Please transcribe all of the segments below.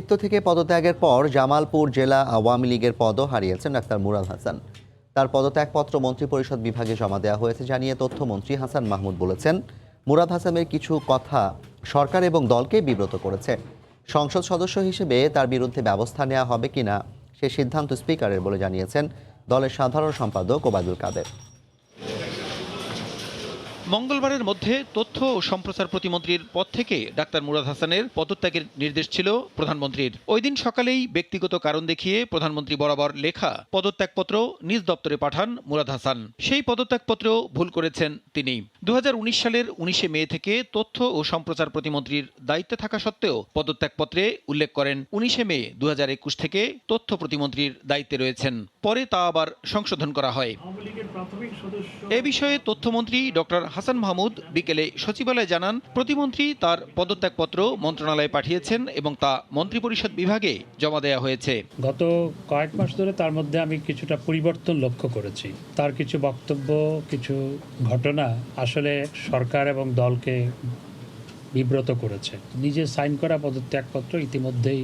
দায়িত্ব থেকে পদত্যাগের পর জামালপুর জেলা আওয়ামী লীগের পদও হারিয়েছেন ডাক্তার মুরাদ হাসান। তার পদত্যাগপত্র মন্ত্রিপরিষদ বিভাগে জমা দেওয়া হয়েছে জানিয়ে তথ্যমন্ত্রী হাসান মাহমুদ বলেছেন, মুরাদ হাসানের কিছু কথা সরকার এবং দলকে বিব্রত করেছে। সংসদ সদস্য হিসেবে তার বিরুদ্ধে ব্যবস্থা নেওয়া হবে কিনা সে সিদ্ধান্ত স্পিকারের বলে জানিয়েছেন দলের সাধারণ সম্পাদক ওবায়দুল কাদের। মঙ্গলবারের মধ্যে তথ্য ও সম্প্রচার প্রতিমন্ত্রীর পদ থেকে ডাক্তার মুরাদ হাসানের পদত্যাগের নির্দেশ ছিল প্রধানমন্ত্রীর। ওই দিন সকালেই ব্যক্তিগত কারণ দেখিয়ে প্রধানমন্ত্রী বরাবর লেখা পদত্যাগপত্র নিজ দপ্তরে পাঠান মুরাদ হাসান। সেই পদত্যাগপত্র ভুল করেছেন তিনি। 2019 সালের 19 মে থেকে তথ্য ও সম্প্রচার প্রতিমন্ত্রীর দায়িত্বে থাকা সত্ত্বেও পদত্যাগপত্রে উল্লেখ করেন 19 মে 2021 থেকে তথ্য প্রতিমন্ত্রীর দায়িত্বে রয়েছেন। পরে তা আবার সংশোধন করা হয়। এ বিষয়ে তথ্যমন্ত্রী ডক্টর হাসান মাহমুদ বিকেলে সচিবালয়ে জানান, প্রতিমন্ত্রী তার পদত্যাগপত্র মন্ত্রণালয়ে পাঠিয়েছেন এবং তা মন্ত্রিপরিষদ বিভাগে জমা দেওয়া হয়েছে। গত কয়েক মাস ধরে তার মধ্যে আমি কিছুটা পরিবর্তন লক্ষ্য করেছি। তার কিছু বক্তব্য, কিছু ঘটনা আসলে সরকার এবং দলকে বিব্রত করেছে। নিজে সাইন করা পদত্যাগপত্র ইতিমধ্যেই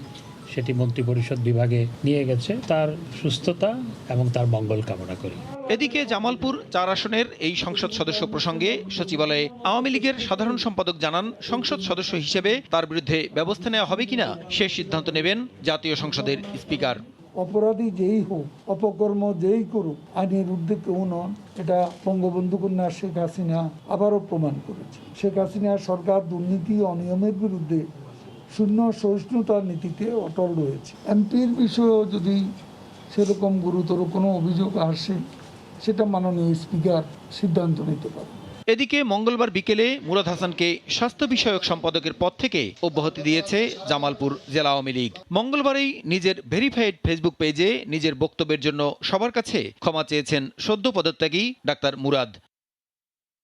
সেটি মন্ত্রিপরিষদ বিভাগে নিয়ে গেছে। তার সুস্থতা এবং তার মঙ্গল কামনা করি। এদিকে জামালপুর 4 আসনের এই সংসদ সদস্য প্রসঙ্গে সচিবালয়ে আওয়ামী লীগের সাধারণ সম্পাদক জানান, সংসদ সদস্য হিসেবে তার বিরুদ্ধে ব্যবস্থা নেওয়া হবে কিনা সে সিদ্ধান্ত নেবেন জাতীয় সংসদের স্পিকার। অপরাধী যেই হোক, অপকর্ম যেই করুক, আইনের ঊর্ধ্বে কেউ নন। এটা বঙ্গবন্ধু কন্যা শেখ হাসিনা আবারও প্রমাণ করেছে। শেখ হাসিনা সরকার দুর্নীতি অনিয়মের বিরুদ্ধে শূন্য সহিষ্ণুতার নীতিতে অটল রয়েছে। এমপির বিষয়েও যদি সেরকম গুরুতর কোনো অভিযোগ আসে, সেটা মাননীয় স্পিকার সিদ্ধান্ত নিতে পারে। এদিকে মঙ্গলবার বিকেলে মুরাদ হাসানকে স্বাস্থ্য বিষয়ক সম্পাদকের পদ থেকে অব্যাহতি দিয়েছে জামালপুর জেলা আওয়ামী লীগ। মঙ্গলবারই নিজের ভেরিফাইড ফেসবুক পেজে নিজের বক্তব্যের জন্য সবার কাছে ক্ষমা চেয়েছেন সদ্য পদত্যাগী ডাক্তার মুরাদ।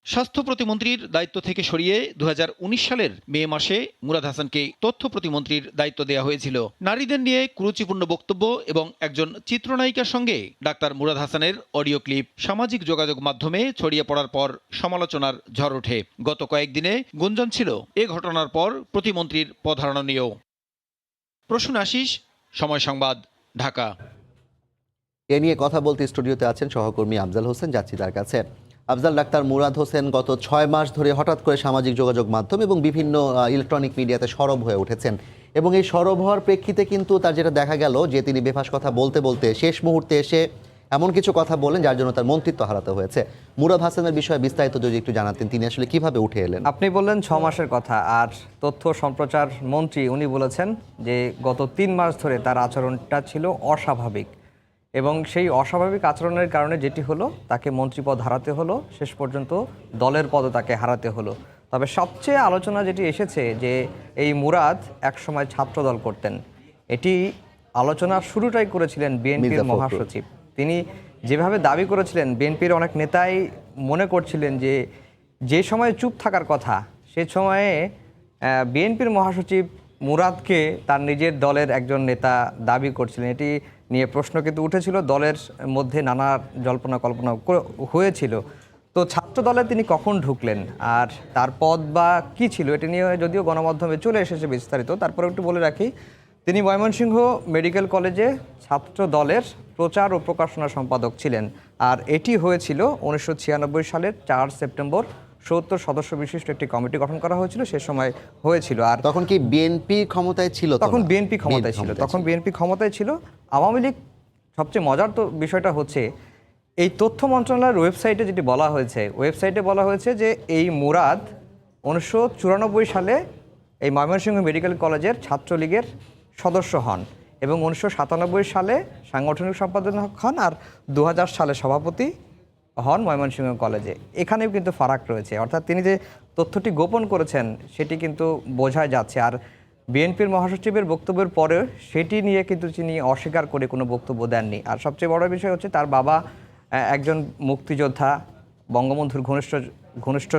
স্বাস্থ্য প্রতিমন্ত্রীর দায়িত্ব থেকে সরিয়ে 2019 সালের মে মাসে মুরাদ হাসানকে তথ্য প্রতিমন্ত্রীর দায়িত্ব দেওয়া হয়েছিল। নারীদের নিয়ে কুরুচিপূর্ণ বক্তব্য এবং একজন চিত্রনায়িকার সঙ্গে ডাক্তার মুরাদ হাসানের অডিও ক্লিপ সামাজিক যোগাযোগ মাধ্যমে ছড়িয়ে পড়ার পর সমালোচনার ঝড় ওঠে। গত কয়েকদিনে গুঞ্জন ছিল এ ঘটনার পর প্রতিমন্ত্রীর পদ হারানো নিয়েও। প্রসূন আশিস, সময় সংবাদ, ঢাকা। এ নিয়ে কথা বলতে স্টুডিওতে আছেন সহকর্মী আফজাল হোসেন, যাচ্ছি তার কাছে। আফজাল, ডাক্তার মুরাদ হোসেন গত 6 মাস ধরে হঠাৎ করে সামাজিক যোগাযোগ মাধ্যম এবং বিভিন্ন ইলেকট্রনিক মিডিয়াতে সরব হয়ে উঠেছেন এবং এই সরব হওয়ার প্রেক্ষিতে কিন্তু তার যেটা দেখা গেল যে তিনি বেফাস কথা বলতে বলতে শেষ মুহূর্তে এসে এমন কিছু কথা বলেন যার জন্য তার মন্ত্রিত্ব হারাতে হয়েছে। মুরাদ হাসানের বিষয়ে বিস্তারিত যদি একটু জানাতেন, তিনি আসলে কিভাবে উঠে এলেন? আপনি বললেন 6 মাসের কথা, আর তথ্য সম্প্রচার মন্ত্রী উনি বলেছেন যে গত 3 মাস ধরে তার আচরণটা ছিল অস্বাভাবিক এবং সেই অস্বাভাবিক আচরণের কারণে যেটি হলো তাকে মন্ত্রীপদ হারাতে হলো, শেষ পর্যন্ত দলের পদও তাকে হারাতে হলো। তবে সবচেয়ে আলোচনা যেটি এসেছে যে এই মুরাদ একসময় ছাত্রদল করতেন। এটি আলোচনার শুরুটাই করেছিলেন বিএনপির মহাসচিব। তিনি যেভাবে দাবি করেছিলেন, বিএনপির অনেক নেতাই মনে করছিলেন যে সময়ে চুপ থাকার কথা সে সময়ে বিএনপির মহাসচিব মুরাদকে তার নিজের দলের একজন নেতা দাবি করছিলেন। এটি নিয়ে প্রশ্ন কিন্তু উঠেছিল, দলের মধ্যে নানা জল্পনা কল্পনা হয়েছিল। তো ছাত্র দলে তিনি কখন ঢুকলেন আর তার পদ বা কী ছিল, এটি নিয়ে যদিও গণমাধ্যমে চলে এসেছে বিস্তারিত, তারপরে একটু বলে রাখি তিনি ময়মনসিংহ মেডিকেল কলেজে ছাত্র দলের প্রচার ও প্রকাশনা সম্পাদক ছিলেন। আর এটি হয়েছিল 1996 সালের 4 সেপ্টেম্বর। 70 সদস্য বিশিষ্ট একটি কমিটি গঠন করা হয়েছিল, সে সময় হয়েছিল। আর তখন কি বিএনপি ক্ষমতায় ছিল? তখন বিএনপি ক্ষমতায় ছিল, তখন বিএনপি ক্ষমতায় ছিল। আওয়ামী লীগ, সবচেয়ে মজার তো বিষয়টা হচ্ছে এই তথ্য মন্ত্রণালয়ের ওয়েবসাইটে যেটি বলা হয়েছে, ওয়েবসাইটে বলা হয়েছে যে এই মুরাদ 1994 সালে এই ময়মনসিংহ মেডিকেল কলেজের ছাত্রলীগের সদস্য হন এবং 1997 সালে সাংগঠনিক সম্পাদক হন আর 2000 সালে সভাপতি হন ময়মনসিংহ কলেজে। এখানেও কিন্তু ফারাক রয়েছে, অর্থাৎ তিনি যে তথ্যটি গোপন করেছেন সেটি কিন্তু বোঝা যাচ্ছে। আর বিএনপির মহাসচিবের বক্তব্যের পরে সেটি নিয়ে কিন্তু তিনি অস্বীকার করে কোনো বক্তব্য দেননি। আর সবচেয়ে বড় বিষয় হচ্ছে তার বাবা একজন মুক্তিযোদ্ধা, বঙ্গবন্ধুর ঘনিষ্ঠ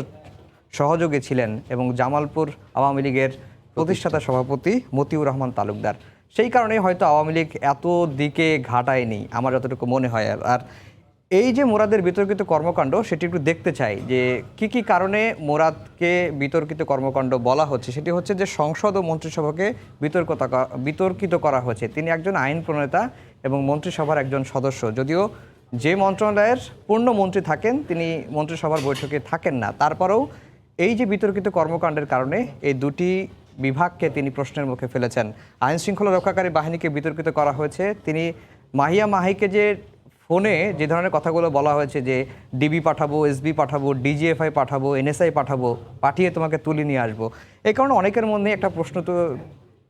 সহযোগী ছিলেন এবং জামালপুর আওয়ামী লীগের প্রতিষ্ঠাতা সভাপতি মতিউর রহমান তালুকদার। সেই কারণেই হয়তো আওয়ামী লীগ এত দিকে ঘাটায়নি আমার যতটুকু মনে হয়। আর এই যে মুরাদের বিতর্কিত কর্মকাণ্ড সেটি একটু দেখতে চাই যে কি কারণে মুরাদকে বিতর্কিত কর্মকাণ্ড বলা হচ্ছে। সেটি হচ্ছে যে সংসদ ও মন্ত্রিসভাকে বিতর্কিত করা হয়েছে। তিনি একজন আইন প্রণেতা এবং মন্ত্রিসভার একজন সদস্য, যদিও যে মন্ত্রণালয়ের পূর্ণ মন্ত্রী থাকেন তিনি মন্ত্রিসভার বৈঠকে থাকেন না। তারপরেও এই যে বিতর্কিত কর্মকাণ্ডের কারণে এই দুটি বিভাগকে তিনি প্রশ্নের মুখে ফেলেছেন। আইন শৃঙ্খলা রক্ষাকারী বাহিনীকে বিতর্কিত করা হয়েছে। তিনি মাহিয়া মাহিকে যে ফোনে যে ধরনের কথাগুলো বলা হয়েছে যে ডিবি পাঠাবো, এসবি পাঠাবো, ডিজিএফআই পাঠাবো, এনএসআই পাঠাবো, পাঠিয়ে তোমাকে তুলে নিয়ে আসবো, এই কারণে অনেকের মধ্যে একটা প্রশ্ন তো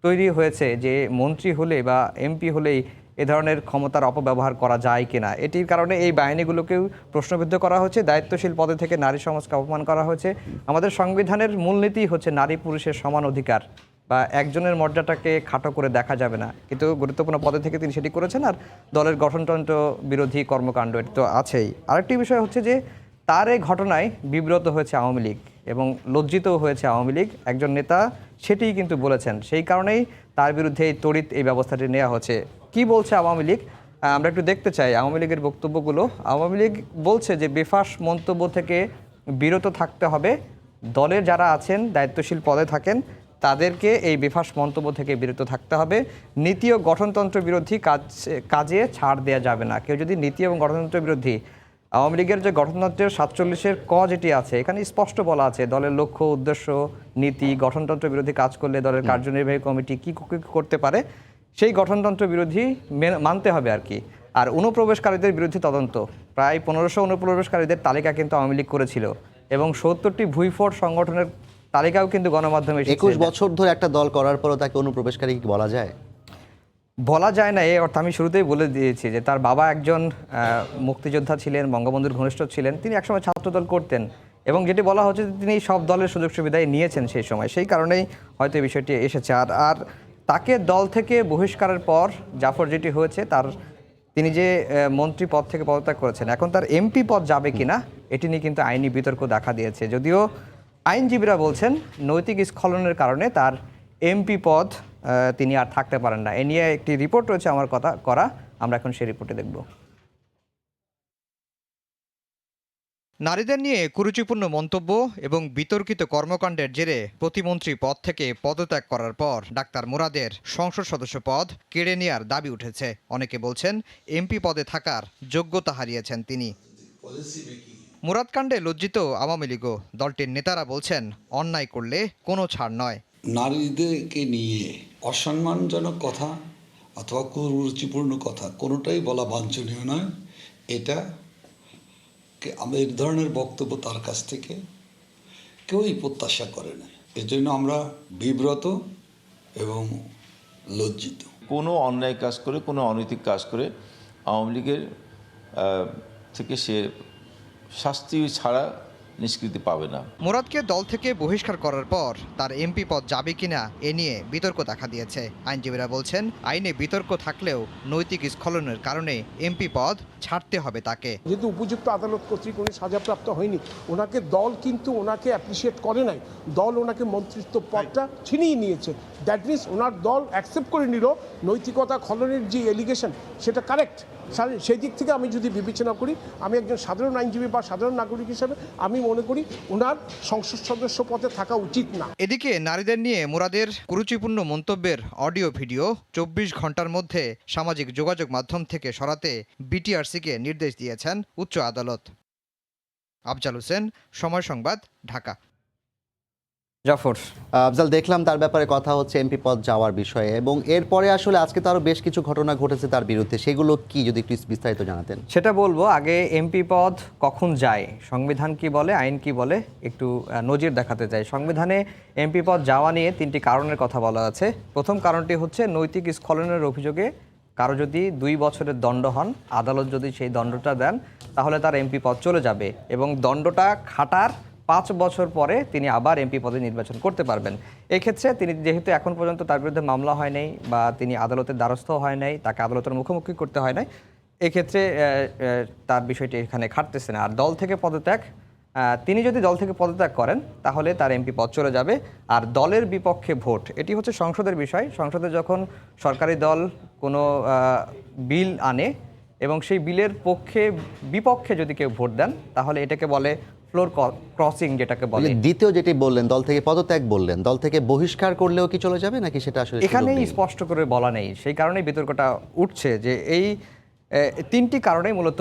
তৈরি হয়েছে যে মন্ত্রী হলে বা এমপি হলেই এ ধরনের ক্ষমতার অপব্যবহার করা যায় কিনা। এটির কারণে এই বাহিনীগুলোকেও প্রশ্নবিদ্ধ করা হচ্ছে। দায়িত্বশীল পদে থেকে নারী সমাজকে অপমান করা হয়েছে। আমাদের সংবিধানের মূলনীতি হচ্ছে নারী পুরুষের সমান অধিকার, বা একজনের মর্যাদাটাকে খাটো করে দেখা যাবে না, কিন্তু গুরুত্বপূর্ণ পদে থেকে তিনি সেটি করেছেন। আর দলের গঠনতন্ত্র বিরোধী কর্মকাণ্ড এটি তো আছেই। আরেকটি বিষয় হচ্ছে যে তার এই ঘটনায় বিব্রত হয়েছে আওয়ামী লীগ এবং লজ্জিতও হয়েছে আওয়ামী লীগ। একজন নেতা সেটিই কিন্তু বলেছেন, সেই কারণেই তার বিরুদ্ধে এই তড়িৎ এই ব্যবস্থাটি নেওয়া হচ্ছে। কি বলছে আওয়ামী লীগ আমরা একটু দেখতে চাই আওয়ামী লীগের বক্তব্যগুলো। আওয়ামী লীগ বলছে যে বেফাঁস মন্তব্য থেকে বিরত থাকতে হবে। দলের যারা আছেন দায়িত্বশীল পদে থাকেন তাদেরকে এই বেফাঁস মন্তব্য থেকে বিরত থাকতে হবে। নীতি ও গঠনতন্ত্র বিরোধী কাজে ছাড় দেওয়া যাবে না। কেউ যদি নীতি এবং গঠনতন্ত্র বিরোধী, আওয়ামী লীগের যে গঠনতন্ত্রের 47-এর ক যেটি আছে এখানে স্পষ্ট বলা আছে দলের লক্ষ্য, উদ্দেশ্য, নীতি, গঠনতন্ত্র বিরোধী কাজ করলে দলের কার্যনির্বাহী কমিটি কি করতে পারে সেই গঠনতন্ত্র বিরোধী মানতে হবে আর কি। আর অনুপ্রবেশকারীদের বিরুদ্ধে তদন্ত, প্রায় 1500 অনুপ্রবেশকারীদের তালিকা কিন্তু আওয়ামী লীগ করেছিল এবং 70টি ভুইফোড় সংগঠনের তালিকাও কিন্তু গণমাধ্যমে 21 বছর ধরে একটা দল করার পরও তাকে অনুপ্রবেশকারী কি বলা যায়? বলা যায় না। এই অর্থ আমি শুরুতেই বলে দিয়েছি যে তার বাবা একজন মুক্তিযোদ্ধা ছিলেন, বঙ্গবন্ধুর ঘনিষ্ঠ ছিলেন, তিনি একসময় ছাত্রদল করতেন এবং যেটি বলা হচ্ছে যে তিনি সব দলের সুযোগ সুবিধাই নিয়েছেন সেই সময়, সেই কারণেই হয়তো এই বিষয়টি এসেছে। আর তাকে দল থেকে বহিষ্কারের পর জাফর যেটি হয়েছে তিনি যে মন্ত্রী পদ থেকে পদত্যাগ করেছেন, এখন তার এমপি পদ যাবে কিনা এটি নিয়ে কিন্তু আইনি বিতর্ক দেখা দিয়েছে। যদিও আইনজীবীরা বলছেন নৈতিক স্খলনের কারণে তার এমপি পদ তিনি আর থাকতে পারেন না। এ নিয়ে একটি রিপোর্ট রয়েছে আমার করা, আমরা এখন সেই রিপোর্টে দেখব। নারীদের নিয়ে কুরুচিপূর্ণ মন্তব্য এবং বিতর্কিত কর্মকাণ্ডের জেরে প্রতিমন্ত্রী পদ থেকে পদত্যাগ করার পর ডাক্তার মুরাদের সংসদ সদস্য পদ কেড়ে নেওয়ার দাবি উঠেছে। অনেকে বলছেন এমপি পদে থাকার যোগ্যতা হারিয়েছেন তিনি। মুরাদ কাণ্ডে লজ্জিত আওয়ামী লীগও। দলটির নেতারা বলছেন অন্যায় করলে কোনো ছাড় নয়। নারীদেরকে নিয়ে অসম্মানজনক কথা অথবা কুরুচিপূর্ণ কথা কোনোটাই বলা বাঞ্ছনীয় নয়। এটা এই ধরনের বক্তব্য তার কাছ থেকে কেউই প্রত্যাশা করে না। এজন্য আমরা বিব্রত এবং লজ্জিত। কোনো অন্যায় কাজ করে, কোনো অনৈতিক কাজ করে আওয়ামী লীগের থেকে সে শাস্তি ছাড়া নিষ্কৃতি পাবে না। মুরাদকে দল থেকে বহিষ্কার করার পর তার এমপি পদ যাবে কিনা এ নিয়ে বিতর্ক দেখা দিয়েছে। আইনজীবীরা বলছেন আইনে বিতর্ক থাকলেও নৈতিক স্খলনের কারণে এমপি পদ ছাড়তে হবে তাকে। যেহেতু উপযুক্ত আদালত কর্তৃক উনি সাজাপ্রাপ্ত হয়নি, ওনাকে দল কিন্তু ওনাকে অ্যাপ্রিসিয়েট করে নাই। দল ওনাকে মন্ত্রিত্ব পদটা ছিনিয়ে নিয়েছে। দ্যাট মিনস ওনার দল অ্যাকসেপ্ট করে নিল নৈতিকতা খলনের যে এলিগেশন সেটা কারেক্ট। সেই দিক থেকে আমি যদি বিবেচনা করি, আমি একজন সাধারণ আইনজীবী বা সাধারণ নাগরিক হিসেবে আমি মনে করি ওনার সংসদ সদস্য পদে থাকা উচিত না। এদিকে নারীদের নিয়ে মুরাদের কুরুচিপূর্ণ মন্তব্যের অডিও ভিডিও 24 ঘন্টার মধ্যে সামাজিক যোগাযোগ মাধ্যম থেকে সরাতে বিটিআরসিকে নির্দেশ দিয়েছেন উচ্চ আদালত। আফজাল হোসেন, সময় সংবাদ, ঢাকা। জাফর, আফজাল, দেখলাম তার ব্যাপারে কথা হচ্ছে এমপি পদ যাওয়ার বিষয়ে, এবং এরপরে আসলে আজকে তো আরও বেশ কিছু ঘটনা ঘটেছে তার বিরুদ্ধে, সেগুলো কি যদি একটু বিস্তারিত জানাতেন। সেটা বলবো। আগে এমপি পদ কখন যায়, সংবিধান কি বলে, আইন কি বলে, একটু নজির দেখাতে চাই। সংবিধানে এমপি পদ যাওয়া নিয়ে 3টি কারণের কথা বলা আছে। প্রথম কারণটি হচ্ছে নৈতিক স্খলনের অভিযোগে কারো যদি 2 বছরের দণ্ড হন, আদালত যদি সেই দণ্ডটা দেন তাহলে তার এমপি পদ চলে যাবে এবং দণ্ডটা খাটার 5 বছর পরে তিনি আবার এমপি পদে নির্বাচন করতে পারবেন। এক্ষেত্রে তিনি যেহেতু এখন পর্যন্ত তার বিরুদ্ধে মামলা হয় নাই বা তিনি আদালতের দ্বারস্থ হয় নাই, তাকে আদালতের মুখোমুখি করতে হয় নাই, এক্ষেত্রে তার বিষয়টি এখানে খাটতেছে না। আর দল থেকে পদত্যাগ, তিনি যদি দল থেকে পদত্যাগ করেন তাহলে তার এমপি পদ চলে যাবে। আর দলের বিপক্ষে ভোট, এটি হচ্ছে সংসদের বিষয়। সংসদে যখন সরকারি দল কোনো বিল আনে এবং সেই বিলের পক্ষে বিপক্ষে যদি কেউ ভোট দেন তাহলে এটাকে বলে ফ্লোর ক্রসিং, যেটাকে বলে। দ্বিতীয় যেটি বললেন, দল থেকে পদত্যাগ বললেন, দল থেকে বহিষ্কার করলেও কি চলে যাবে নাকি সেটা আসলে এখানেই স্পষ্ট করে বলা নেই, সেই কারণেই বিতর্কটা উঠছে যে এই তিনটি কারণেই মূলত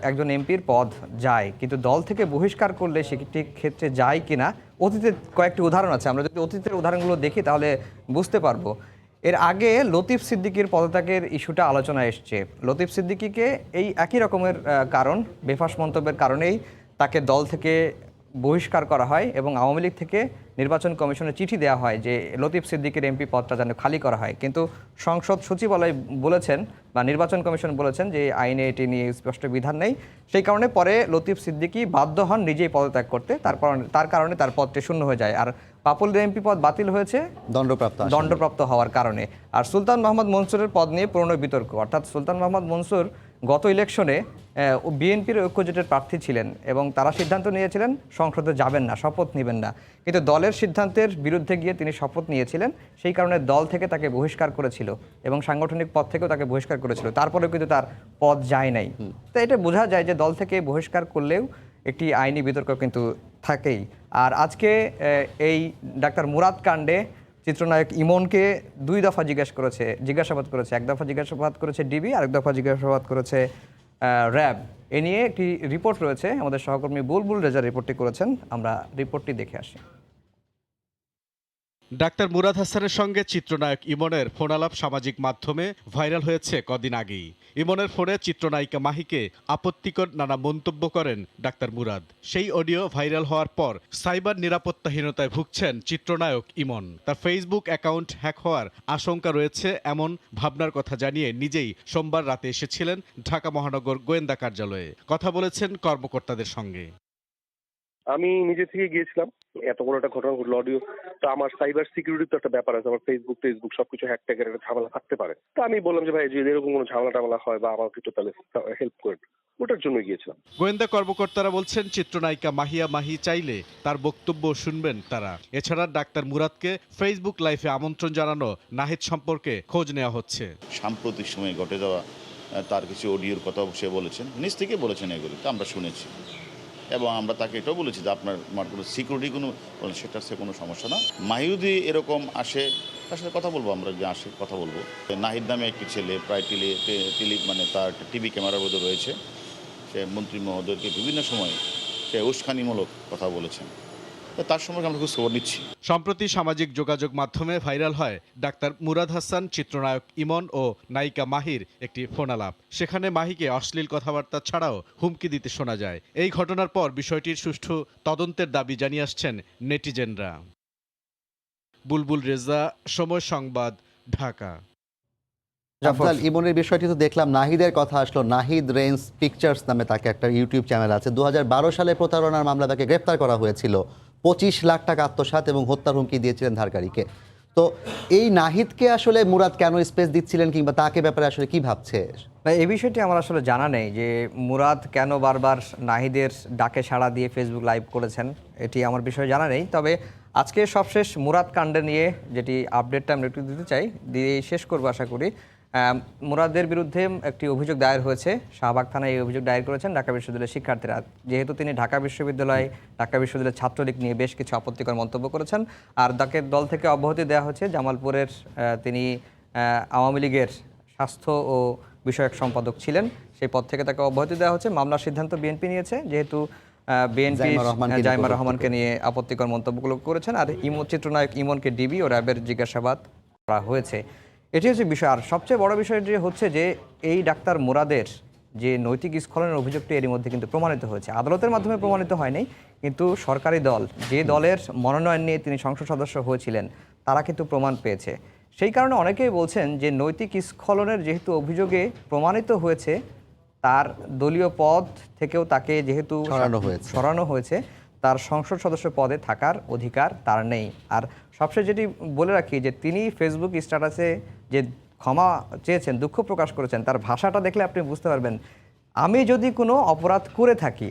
একজন এমপির পদ যায়, কিন্তু দল থেকে বহিষ্কার করলে সেটি ক্ষেত্রে যায় কিনা অতীতের কয়েকটি উদাহরণ আছে। আমরা যদি অতীতের উদাহরণগুলো দেখি তাহলে বুঝতে পারবো। এর আগে লতিফ সিদ্দিকীর পদত্যাগের ইস্যুটা আলোচনা এসছে। লতিফ সিদ্দিকীকে এই একই রকমের কারণ, বেফাঁস মন্তব্যের কারণেই তাকে দল থেকে বহিষ্কার করা হয় এবং আওয়ামী লীগ থেকে নির্বাচন কমিশনে চিঠি দেওয়া হয় যে লতিফ সিদ্দিকীর এমপি পদটা যেন খালি করা হয়, কিন্তু সংসদ সচিবালয় বলেছেন বা নির্বাচন কমিশন বলেছেন যে আইনে এটি নিয়ে স্পষ্ট বিধান নেই। সেই কারণে পরে লতিফ সিদ্দিকী বাধ্য হন নিজেই পদত্যাগ করতে, তার কারণে তার পদটি শূন্য হয়ে যায়। আর পাপুলের এমপি পদ বাতিল হয়েছে দণ্ডপ্রাপ্ত হওয়ার কারণে। আর সুলতান মোহাম্মদ মনসুরের পদ নিয়ে পুরনো বিতর্ক, অর্থাৎ সুলতান মোহাম্মদ মনসুর গত ইলেকশনে বিএনপির ঐক্যজোটের প্রার্থী ছিলেন এবং তারা সিদ্ধান্ত নিয়েছিলেন সংসদে যাবেন না, শপথ নেবেন না, কিন্তু দলের সিদ্ধান্তের বিরুদ্ধে গিয়ে তিনি শপথ নিয়েছিলেন। সেই কারণে দল থেকে তাকে বহিষ্কার করেছিল এবং সাংগঠনিক পদ থেকেও তাকে বহিষ্কার করেছিল, তারপরেও কিন্তু তার পদ যায় নাই। তো এটা বোঝা যায় যে দল থেকে বহিষ্কার করলেও একটি আইনি বিতর্ক কিন্তু থাকেই। আর আজকে এই ডাক্তার মুরাদ কাণ্ডে চিত্রনায়ক ইমনকে 2 দফা জিজ্ঞাসাবাদ করেছে। 1 দফা জিজ্ঞাসাবাদ করেছে ডিবি, আরেক দফা জিজ্ঞাসাবাদ করেছে র্যাব। এ নিয়ে একটি রিপোর্ট রয়েছে, আমাদের সহকর্মী বুলবুল রেজা রিপোর্টটি করেছেন, আমরা রিপোর্টটি দেখে আসি। ডাক্তার মুরাদ হাসানের সঙ্গে চিত্রনায়ক ইমনের ফোনালাপ সামাজিক মাধ্যমে ভাইরাল হয়েছে কদিন আগেই। ইমনের ফোনে চিত্রনায়িকা মাহিকে আপত্তিকর নানা মন্তব্য করেন ডাক্তার মুরাদ। সেই অডিও ভাইরাল হওয়ার পর সাইবার নিরাপত্তাহীনতায় ভুগছেন চিত্রনায়ক ইমন। তার ফেসবুক অ্যাকাউন্ট হ্যাক হওয়ার আশঙ্কা রয়েছে এমন ভাবনার কথা জানিয়ে নিজেই সোমবার রাতে এসেছিলেন ঢাকা মহানগর গোয়েন্দা কার্যালয়ে। কথা বলেছেন কর্মকর্তাদের সঙ্গে। আমি নিজে থেকে গিয়েছিলাম, এত বড় একটা ঘটনা ঘটলো, অডিও তো আমার সাইবার সিকিউরিটি তো একটা ব্যাপার আছে, আমার ফেসবুক সবকিছু হ্যাক ট্যাগের একটা ঝামেলা থাকতে পারে। তো আমি বললাম যে ভাই যদি এরকম কোনো ঝামেলা হয় বা আমাকে একটু তাহলে হেল্প করেন, ওটার জন্য গিয়েছিলাম। গোয়েন্দা কর্মকর্তারা বলছেন চিত্রনায়িকা মাহি চাইলে তার বক্তব্য শুনবেন তারা। এছাড়া ডাক্তার মুরাদকে ফেসবুক লাইভে আমন্ত্রণ জানানো নাহিদ সম্পর্কে খোঁজ নেওয়া হচ্ছে। সাম্প্রতিক সময়ে ঘটে যাওয়া তার কিছু অডিওর কথা সে বলেছেন, নিজ থেকে বলেছেন, এগুলি তো আমরা শুনেছি এবং আমরা তাকে এটাও বলেছি যে আপনার কোনো সিকিউরিটি সেটা সে কোনো সমস্যা না। মাহিউদি এরকম আসে, তার সাথে কথা বলবো, আমরা যে আসে কথা বলবো। নাহিদ নামে একটি ছেলে প্রায় তার টিভি ক্যামেরার মধ্যে রয়েছে, সে মন্ত্রী মহোদয়কে বিভিন্ন সময় সে উস্কানিমূলক কথা বলেছেন, তার সম্পর্কে আমরা খুব খবর নিচ্ছি। সম্প্রতি সামাজিক যোগাযোগ মাধ্যমে ভাইরাল হয় ডাক্তার মুরাদ হাসান, চিত্রনায়ক ইমন ও নায়িকা মাহির একটি ফোনালাপ। সেখানে মাহিকে অশ্লীল কথাবার্তা ছাড়াও হুমকি দিতে শোনা যায়। এই ঘটনার পর বিষয়টির সুষ্ঠু তদন্তের দাবি জানিয়ে আসছেন নেটিজেনরা। বুলবুল রেজা, সময় সংবাদ, ঢাকা। আফজাল, ইমনের বিষয়টি তো দেখলাম, নাহিদের কথা আসলো। নাহিদ রেঞ্জ পিকচার্স নামে তাকে একটা ইউটিউব চ্যানেল আছে। 2012 সালে প্রতারণার মামলা তাকে গ্রেপ্তার করা হয়েছিল। 25 লাখ টাকা আত্মসাৎ এবং হত্যার হুমকি দিয়েছিলেন ধারকারীকে। তো এই নাহিদকে আসলে মুরাদ কেন স্পেস দিচ্ছিলেন কিংবা তাকে ব্যাপারে আসলে কি ভাবছে? এই বিষয়টি আমার আসলে জানা নেই যে মুরাদ কেন বারবার নাহিদের ডাকে সাড়া দিয়ে ফেসবুক লাইভ করেছেন, এটি আমার বিষয়ে জানা নেই। তবে আজকে সবশেষ মুরাদ কাণ্ডে নিয়ে যেটি আপডেটটা আমরা একটু দিতে চাই, দিয়ে শেষ করবো আশা করি। মুরাদের বিরুদ্ধে একটি অভিযোগ দায়ের হয়েছে, শাহবাগ থানায় এই অভিযোগ দায়ের করেছেন ঢাকা বিশ্ববিদ্যালয়ের শিক্ষার্থীরা। যেহেতু তিনি ঢাকা বিশ্ববিদ্যালয়ের ছাত্রলীগ নিয়ে বেশ কিছু আপত্তিকর মন্তব্য করেছেন, আর তাকে দল থেকে অব্যাহতি দেওয়া হচ্ছে। জামালপুরের তিনি আওয়ামী লীগের স্বাস্থ্য ও বিষয়ক সম্পাদক ছিলেন, সেই পদ থেকে তাকে অব্যাহতি দেওয়া হচ্ছে। মামলার সিদ্ধান্ত বিএনপি নিয়েছে, যেহেতু বিএনপি জাইমা রহমানকে নিয়ে আপত্তিকর মন্তব্যগুলো করেছেন। আর চিত্রনায়ক ইমনকে ডিবি ও র্যাবের জিজ্ঞাসাবাদ করা হয়েছে। এটি হচ্ছে বিষয়। আর সবচেয়ে বড় বিষয়টি হচ্ছে যে এই ডাক্তার মুরাদের যে নৈতিক স্খলনের অভিযোগটি এর মধ্যে কিন্তু প্রমাণিত হয়েছে, আদালতের মাধ্যমে প্রমাণিত হয়নি, কিন্তু সরকারি দল, যে দলের মনোনয়ন নিয়ে তিনি সংসদ সদস্য হয়েছিলেন, তারা কিন্তু প্রমাণ পেয়েছে। সেই কারণে অনেকেই বলছেন যে নৈতিক স্খলনের যেহেতু অভিযোগে প্রমাণিত হয়েছে, তার দলীয় পদ থেকেও তাকে যেহেতু সরানো হয়েছে, তার সংসদ সদস্য পদে থাকার অধিকার তার নেই। আর সবশেষ যেটি বলে রাখি যে তিনি ফেসবুক স্ট্যাটাসে যে ক্ষমা চেয়েছেন, দুঃখ প্রকাশ করেছেন, তার ভাষাটা দেখলে আপনি বুঝতে পারবেন আমি যদি কোনো অপরাধ করে থাকি,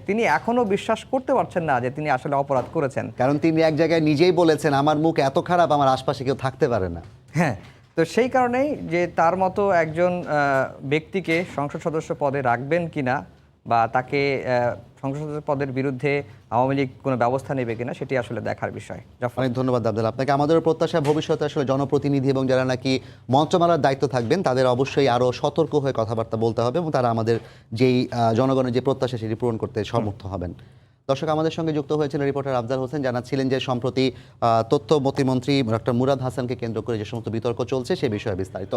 তিনি এখনো বিশ্বাস করতে পারছেন না যে তিনি আসলে অপরাধ করেছেন। কারণ তিনি এক জায়গায় নিজেই বলেছেন আমার মুখ এত খারাপ আমার আশপাশে কেউ থাকতে পারে না। হ্যাঁ, তো সেই কারণেই যে তার মতো একজন ব্যক্তিকে সংসদ সদস্য পদে রাখবেন কিনা বা তাকে সংসদ সদস্য পদের বিরুদ্ধে আওয়ামী লীগ কোনো ব্যবস্থা নেবে কিনা সেটি আসলে দেখার বিষয়। জাফর, অনেক ধন্যবাদ আব্দুল। আপনাকে আমাদের প্রত্যাশা ভবিষ্যতে আসলে জনপ্রতিনিধি এবং যারা নাকি মন্ত্রণালয়ের দায়িত্ব থাকবেন তাদের অবশ্যই আরও সতর্ক হয়ে কথাবার্তা বলতে হবে এবং তারা আমাদের যেই জনগণের যে প্রত্যাশা সেটি পূরণ করতে সমর্থ হবেন। দর্শক, আমাদের সঙ্গে যুক্ত হয়েছিলেন রিপোর্টার আফজাল হোসেন, জানাচ্ছিলেন যে সম্প্রতি তথ্য প্রতিমন্ত্রী ডক্টর মুরাদ হাসানকে কেন্দ্র করে যে সমস্ত বিতর্ক চলছে সে বিষয়ে বিস্তারিত।